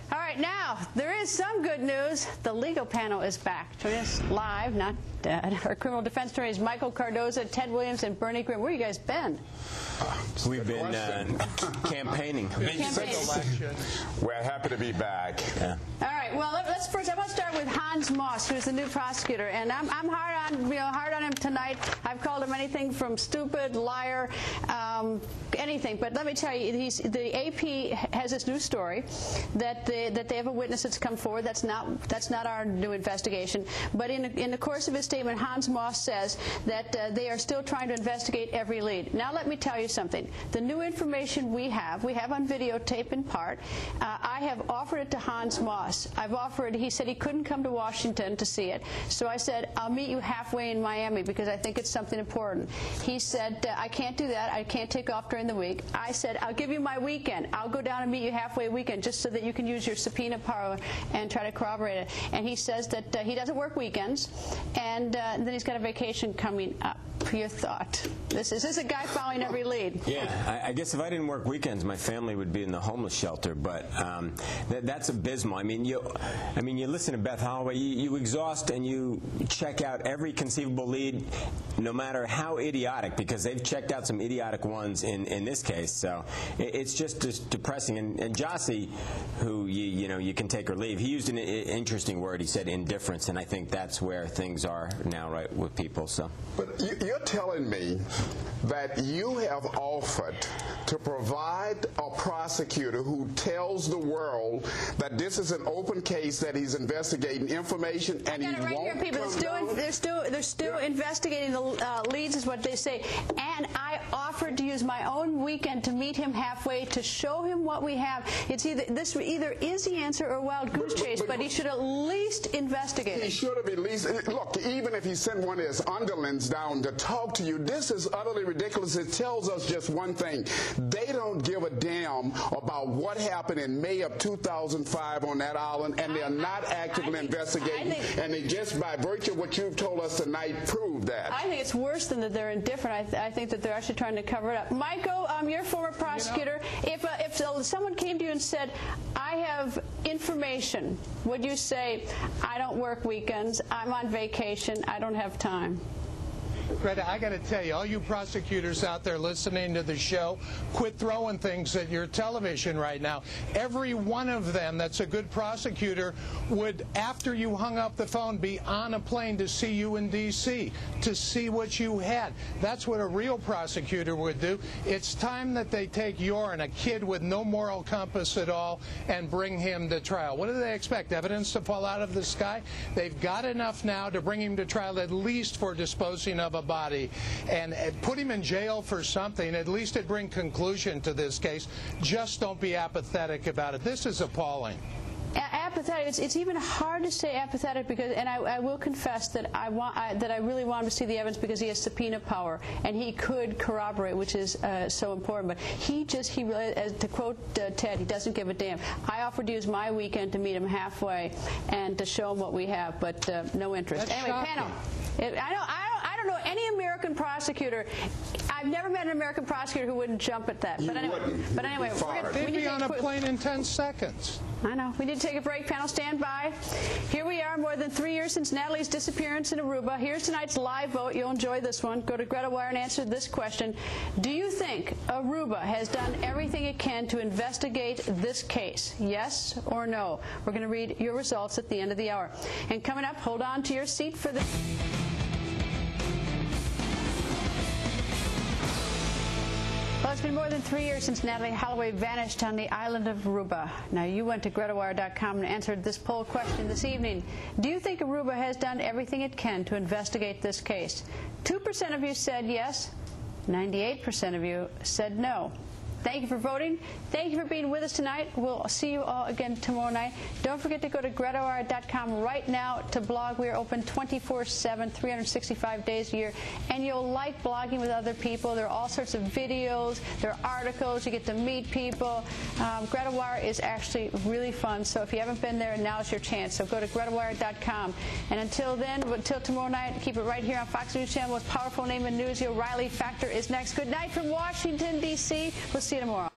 All right, now, there is some good news. The legal panel is back. Joining us live, not our criminal defense attorneys, Michael Cardoza, Ted Williams, and Bernie Grimm. Where have you guys been? We've been campaigning. We're happy to be back. Yeah. All right. Well, let's first. I want to start with Hans Moss, who's the new prosecutor, and I'm hard on him tonight. I've called him anything from stupid, liar, anything. But let me tell you, the AP has this new story that they have a witness that's come forward. That's not our new investigation. But in the course of his statement, Hans Moss says that they are still trying to investigate every lead. Now, let me tell you something. The new information we have on videotape in part. I have offered it to Hans Moss. I've offered. He said he couldn't come to Washington to see it. So I said, I'll meet you halfway in Miami because I think it's something important. He said, I can't do that. I can't take off during the week. I said, I'll give you my weekend. I'll go down and meet you halfway weekend just so that you can use your subpoena power and try to corroborate it. And he says that he doesn't work weekends, and then he's got a vacation coming up. Your thought? This is a guy following every lead. Yeah, I guess if I didn't work weekends, my family would be in the homeless shelter. But that's abysmal. I mean, you listen to Beth Holloway. You exhaust and you check out every conceivable lead, no matter how idiotic, because they've checked out some idiotic ones in this case. So it's just depressing. And Jossie, who you can take or leave, he used an interesting word. He said indifference, and I think that's where things are now, right, with people. So, but you're telling me that you have offered to provide a prosecutor who tells the world that this is an open case, that he's investigating information, and he right won't here, people. They're still investigating the leads, is what they say. And I offered to use my own weekend to meet him halfway to show him what we have. It's either is the answer or a wild goose chase, but he should at least investigate. He should have at least look. Even if he sent one of his underlings down to talk to you, this is utterly ridiculous. It tells us just one thing: they don't give a damn about what happened in May of 2005 on that island, and they're not actively investigating. And they just, by virtue of what you've told us tonight, prove that. I think it's worse than that they're indifferent. I think that they're actually trying to cover it up. Michael, you're a former prosecutor. If someone came to you and said, I have information, would you say, I don't work weekends, I'm on vacation, I don't have time? Greta, I got to tell you, all you prosecutors out there listening to the show, quit throwing things at your television right now. Every one of them that's a good prosecutor would, after you hung up the phone, be on a plane to see you in D.C., to see what you had. That's what a real prosecutor would do. It's time that they take Yoren, a kid with no moral compass at all, and bring him to trial. What do they expect? Evidence to fall out of the sky? They've got enough now to bring him to trial, at least for disposing of a body, and put him in jail for something. At least it'd bring conclusion to this case. Just don't be apathetic about it. This is appalling. Apathetic. It's even hard to say apathetic because, and I will confess that I really want him to see the evidence because he has subpoena power and he could corroborate, which is so important. But he really, to quote Ted, he doesn't give a damn. I offered to use my weekend to meet him halfway and to show him what we have, but no interest. That's anyway, shocking. Panel. I don't know any American prosecutor. I've never met an American prosecutor who wouldn't jump at that. But anyway, they'd be on a plane in 10 seconds. I know. We need to take a break. Panel, stand by. Here we are, more than 3 years since Natalee's disappearance in Aruba. Here's tonight's live vote. You'll enjoy this one. Go to Greta Wire and answer this question. Do you think Aruba has done everything it can to investigate this case? Yes or no? We're going to read your results at the end of the hour. And coming up, hold on to your seat for the... Well, it's been more than 3 years since Natalee Holloway vanished on the island of Aruba. Now, you went to GretaWire.com and answered this poll question this evening. Do you think Aruba has done everything it can to investigate this case? 2% of you said yes. 98% of you said no. Thank you for voting. Thank you for being with us tonight. We'll see you all again tomorrow night. Don't forget to go to GretaWire.com right now to blog. We are open 24/7, 365 days a year. And you'll like blogging with other people. There are all sorts of videos. There are articles. You get to meet people. GretaWire is actually really fun. So if you haven't been there, now's your chance. So go to GretaWire.com. And until then, until tomorrow night, keep it right here on Fox News Channel. Most powerful name in news, the O'Reilly Factor is next. Good night from Washington, D.C. We'll see you tomorrow.